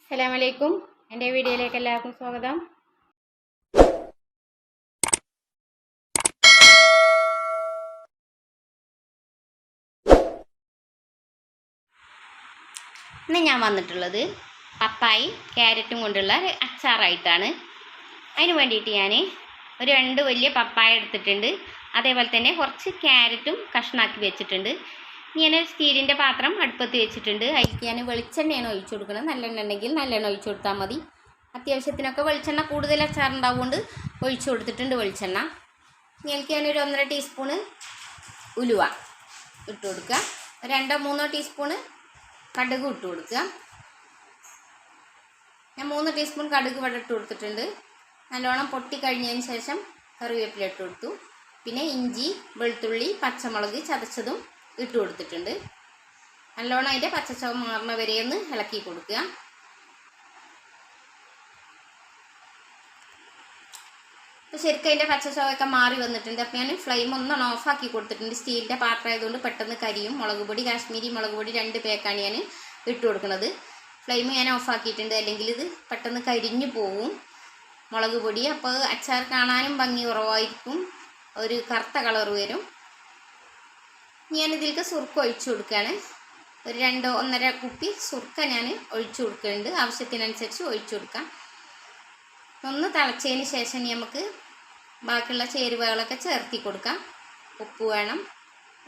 അസ്സലാമലൈക്കും. എൻ്റെ വീഡിയോയിലേക്ക് എല്ലാവർക്കും സ്വാഗതം. ഇന്ന് ഞാൻ വന്നിട്ടുള്ളത് പപ്പായും ക്യാരറ്റും കൊണ്ടുള്ള ഒരു അച്ചാറായിട്ടാണ്. അതിന് വേണ്ടിയിട്ട് ഞാൻ ഒരു 2 വലിയ പപ്പായ എടുത്തിട്ടുണ്ട്. അതേപോലെ തന്നെ കുറച്ച് ക്യാരറ്റും കഷ്ണാക്കി വെച്ചിട്ടുണ്ട്. ഞാൻ സ്റ്റീലിൻ്റെ പാത്രം അടുപ്പത്ത് വെച്ചിട്ടുണ്ട്. അതിലേക്ക് ഞാൻ വെളിച്ചെണ്ണയാണ് ഒഴിച്ചു കൊടുക്കുന്നത്. നല്ലെണ്ണ ഉണ്ടെങ്കിൽ നല്ലെണ്ണ ഒഴിച്ചു കൊടുത്താൽ മതി. അത്യാവശ്യത്തിനൊക്കെ വെളിച്ചെണ്ണ കൂടുതൽ അച്ചാറുണ്ടാവുകൊണ്ട് ഒഴിച്ചു കൊടുത്തിട്ടുണ്ട് വെളിച്ചെണ്ണ. ഇതിലേക്ക് ഞാനൊരു 1.5 ടീസ്പൂണ് ഉലുവ ഇട്ട് കൊടുക്കുക. 2-3 ടീസ്പൂണ് കടുക് ഇട്ട് കൊടുക്കുക. ഞാൻ 3 ടീസ്പൂൺ കടുക് ഇവിടെ ഇട്ട് കൊടുത്തിട്ടുണ്ട്. നല്ലോണം പൊട്ടി കഴിഞ്ഞതിന് ശേഷം കറിവേപ്പില ഇട്ട് കൊടുത്തു. പിന്നെ ഇഞ്ചി, വെളുത്തുള്ളി, പച്ചമുളക് ചതച്ചതും ഇട്ട് കൊടുത്തിട്ടുണ്ട്. നല്ലോണം അതിൻ്റെ പച്ചച്ചവ മാറുന്ന വരെ ഒന്ന് ഇളക്കി കൊടുക്കുക. അപ്പോൾ ശരിക്കും അതിൻ്റെ പച്ചച്ചവയൊക്കെ മാറി വന്നിട്ടുണ്ട്. അപ്പോൾ ഞാൻ ഫ്ലെയിം ഒന്നും ഓഫാക്കി കൊടുത്തിട്ടുണ്ട്. സ്റ്റീലിൻ്റെ പാത്രം ആയതുകൊണ്ട് പെട്ടെന്ന് കരിയും. മുളക് പൊടി, കാശ്മീരി മുളക് പൊടി 2 പാക്കാണ് ഞാൻ ഇട്ട് കൊടുക്കുന്നത്. ഫ്ലെയിം ഞാൻ ഓഫാക്കിയിട്ടുണ്ട്, അല്ലെങ്കിൽ ഇത് പെട്ടെന്ന് കരിഞ്ഞു പോവും മുളക് പൊടി. അപ്പോൾ അച്ചാർ കാണാനും ഭംഗി കുറവായിരിക്കും, ഒരു കറുത്ത കളർ വരും. ഞാനിതിലേക്ക് സുർക്ക ഒഴിച്ചു കൊടുക്കുകയാണ്. ഒരു 2-1.5 കുപ്പി സുർക്ക ഞാൻ ഒഴിച്ചു കൊടുക്കുന്നുണ്ട്. ആവശ്യത്തിനനുസരിച്ച് ഒഴിച്ചു കൊടുക്കാം. ഒന്ന് തിളച്ചതിന് ശേഷം നമുക്ക് ബാക്കിയുള്ള ചേരുവകളൊക്കെ ചേർത്തി കൊടുക്കാം. ഉപ്പ് വേണം,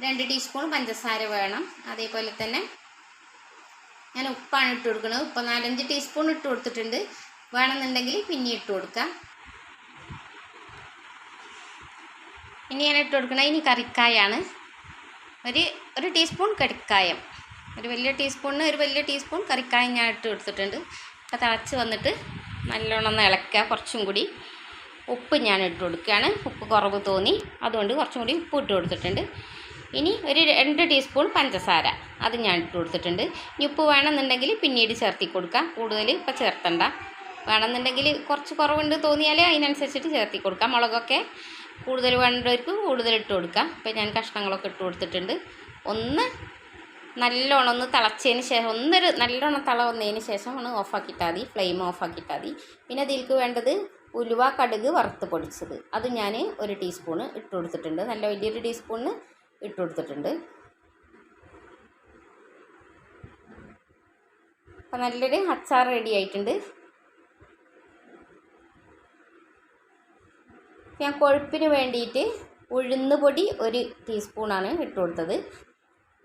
2 ടീസ്പൂൺ പഞ്ചസാര വേണം. അതേപോലെ തന്നെ ഞാൻ ഉപ്പാണ് ഇട്ട് കൊടുക്കുന്നത്. ഉപ്പ് 4-5 ടീസ്പൂൺ ഇട്ട് കൊടുത്തിട്ടുണ്ട്. വേണമെന്നുണ്ടെങ്കിൽ പിന്നെ ഇട്ട് കൊടുക്കാം. ഇനി ഞാൻ ഇട്ട് കൊടുക്കുന്നത് ഇനി കറിക്കായാണ്. ഒരു ടീസ്പൂൺ കറിക്കായം, ഒരു വലിയ ടീസ്പൂൺ കറിക്കായം ഞാൻ ഇട്ട് കൊടുത്തിട്ടുണ്ട്. അപ്പോൾ തിളച്ച് വന്നിട്ട് നല്ലോണം ഒന്ന് ഇളക്കുക. കുറച്ചും കൂടി ഉപ്പ് ഞാൻ ഇട്ട് കൊടുക്കുകയാണ്. ഉപ്പ് കുറവ് തോന്നി, അതുകൊണ്ട് കുറച്ചും കൂടി ഉപ്പ് ഇട്ട് കൊടുത്തിട്ടുണ്ട്. ഇനി ഒരു 2 ടീസ്പൂൺ പഞ്ചസാര, അത് ഞാൻ ഇട്ട് കൊടുത്തിട്ടുണ്ട്. ഇനി ഉപ്പ് വേണമെന്നുണ്ടെങ്കിൽ പിന്നീട് ചേർത്തി കൊടുക്കാം. കൂടുതൽ ഇപ്പം ചേർത്തണ്ട. വേണമെന്നുണ്ടെങ്കിൽ കുറച്ച് കുറവുണ്ട് തോന്നിയാൽ അതിനനുസരിച്ചിട്ട് ചേർത്തി കൊടുക്കാം. മുളകൊക്കെ കൂടുതൽ വേണ്ടവർക്ക് കൂടുതൽ ഇട്ട് കൊടുക്കാം. അപ്പോൾ ഞാൻ കഷ്ണങ്ങളൊക്കെ ഇട്ട് കൊടുത്തിട്ടുണ്ട്. നല്ലോണം ഒന്ന് തിളച്ചതിന് ശേഷം നല്ലോണം തള വന്നതിന് ശേഷം ഒന്ന് ഓഫാക്കിയിട്ടാൽ മതി. ഫ്ലെയിം ഓഫാക്കിയിട്ടാൽ മതി. പിന്നെ അതിലേക്ക് വേണ്ടത് ഉലുവ, കടുക് വറുത്ത് പൊടിച്ചത്, അത് ഞാൻ 1 ടീസ്പൂണ് ഇട്ട് കൊടുത്തിട്ടുണ്ട്. നല്ല വലിയൊരു ടീസ്പൂണിന് ഇട്ട് കൊടുത്തിട്ടുണ്ട്. അപ്പം നല്ലൊരു അച്ചാർ റെഡി ആയിട്ടുണ്ട്. ഞാൻ കൊഴുപ്പിന് വേണ്ടിയിട്ട് ഉഴുന്ന് പൊടി 1 ടീസ്പൂണാണ് ഇട്ട് കൊടുത്തത്.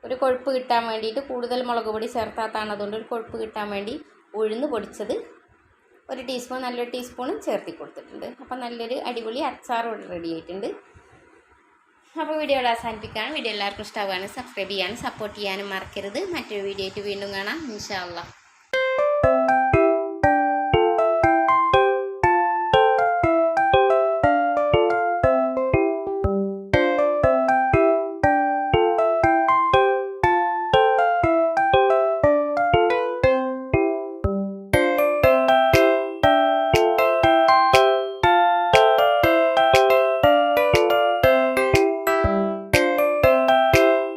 ഒരു കൊഴുപ്പ് കിട്ടാൻ വേണ്ടിയിട്ട്, കൂടുതൽ മുളക് പൊടി ചേർത്താത്താണ്, അതുകൊണ്ട് ഒരു കൊഴുപ്പ് കിട്ടാൻ വേണ്ടി ഉഴുന്ന് പൊടിച്ചത് 1 ടീസ്പൂൺ, നല്ലൊരു ടീസ്പൂണും ചേർത്തി കൊടുത്തിട്ടുണ്ട്. അപ്പം നല്ലൊരു അടിപൊളി അച്ചാർ ഇവിടെ റെഡി ആയിട്ടുണ്ട്. അപ്പോൾ വീഡിയോ അവസാനിപ്പിക്കുകയാണ്. വീഡിയോ എല്ലാവർക്കും ഇഷ്ടമാവുകയാണ് സബ്സ്ക്രൈബ് ചെയ്യാനും സപ്പോർട്ട് ചെയ്യാനും മറക്കരുത്. മറ്റൊരു വീഡിയോ ആയിട്ട് വീണ്ടും കാണാം ഇൻഷാ അല്ലാഹ്.